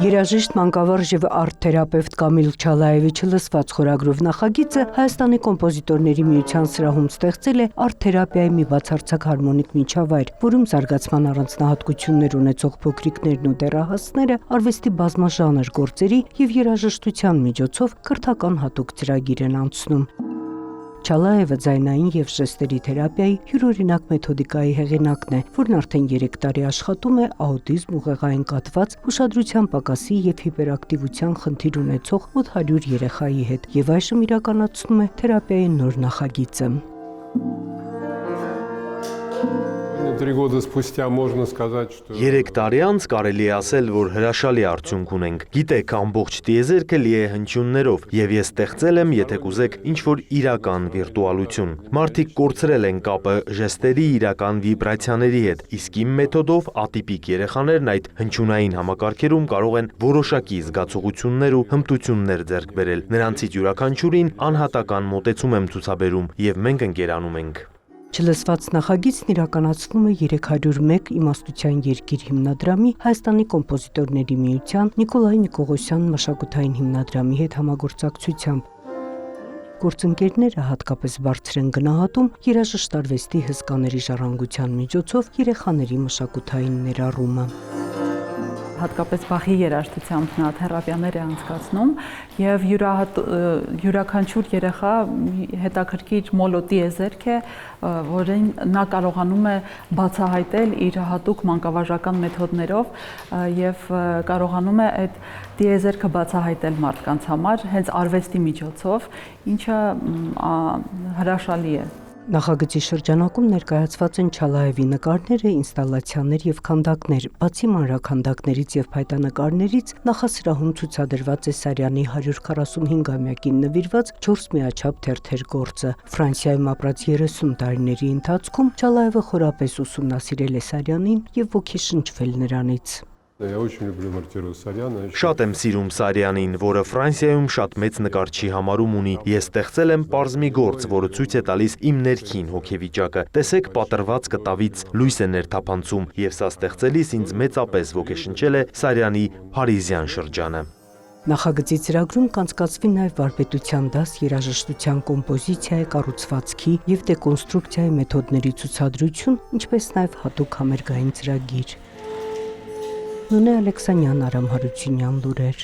Երաժիշտ, մանկավարժ եւ արտ-թերապևտ Կամիլ Չալաևիչը լսված խորագրով նախագիծը Հայաստանի կոմպոզիտորների միության սրահում ստեղծել է արտ-թերապիայի մի բացարձակ հարմոնիկ միջավայր, որում զարգացման առանձնահատկություններ ունեցող փոքրիկներն ու դեռահասները արվեստի բազմաժանր գործերի եւ երաժշտության միջոցով կրթական հատուկ ծրագիր են անցնում։ Չալաևը ձայնային եւ ժեստերի թերապիայի յուրօրինակ մեթոդիկայի հեղինակն է, որն արդեն 3 տարի աշխատում է աուտիզմ ուղեղային կաթված, ուշադրության պակասի եւ հիպերակտիվության խնդիր ունեցող մոտ 100 երեխայի հետ եւ այժմ իրականացնում է թերապիայի նոր նախագիծը։ 3 տարի անց կարելի է ասել, որ հրաշալի արդյունք ունենք։ Գիտեք, ամբողջ տիեզերքը լի է հնչյուններով, եւ ես ստեղծել եմ, եթե կուզեք, ինչ-որ իրական վիրտուալություն։ Մարդիկ կորցրել են կապը ժեստերի իրական վիբրացիաների հետ, իսկ իմ մեթոդով ատիպիկ երեխաներն այդ հնչյունային համակարգերում կարող են որոշակի զգացողություններ ու հմտություններ ձեռք բերել։ Նրանցից յուրաքանչյուրին անհատական մոտեցում եմ ցուցաբերում, եւ մենք ընկերանում ենք։ Չլսված նախագիծն իրականացվում է 301 իմաստության երկիր հիմնադրամի, Հայաստանի կոմպոզիտորների միության, Նիկոլայ Նիկողոսյան մշակութային հիմնադրամի հետ համագործակցությամբ։ Գործընկերները հատկապես բարձր են գնահատում երաժշտ արվեստի հսկաների ժառանգության միջոցով երեխաների մշակութային ներառումը։ Հատկապես Բախի երաժշտությամբ նա թերապիաներ է անցկացնում եւ յուրաքանչյուր երեխա հետաքրքիր մոլոտիեզերք է, որին նա կարողանում է բացահայտել իր հատուկ մանկավարժական մեթոդներով եւ կարողանում է այդ տիեզերքը բացահայտել մարդկանց համար հենց արվեստի միջոցով, ինչը հրաշալի է։ Նախագծի շրջանակում ներկայացված են Չալաևի նկարները, ինստալացիաներ եւ քանդակներ, բացի մանրաքանդակներից եւ փայտանկարներից, նախասրահում ցուցադրված է Սարյանի 145-ամյակին նվիրված 4 միաչափ թերթեր գործը։ Ֆրանսիայում ապրած 30 տարիների ընթացքում Չալաևը խորապես ուսումնասիրել է Սարյանին եւ ոգեշնչվել նրանից։ Շատ եմ սիրում Սարյանին, որը Ֆրանսիայում շատ մեծ նկարչի համարում ունի։ Ես ստեղծել եմ պարզ մի գործ, որը ցույց է տալիս իմ ներքին հոգեվիճակը։ Տեսեք, պատրված կտավից լույս է ներթափանցում, եւ սա ստեղծելիս ինձ մեծապես ոգեշնչել է Սարյանի Փարիզյան շրջանը։ Նախագծի ծրագրում կանցկացվի նաև վարպետության դաս, երաժշտության կոմպոզիցիայի, կառուցվածքի եւ դեկոնստրուկցիայի մեթոդների ցուցադրություն, ինչպես նաև հատուկ համերգային ծրագիր։ Նունե Ալեքսանյան, Արամ Հարությունյան, լուրեր։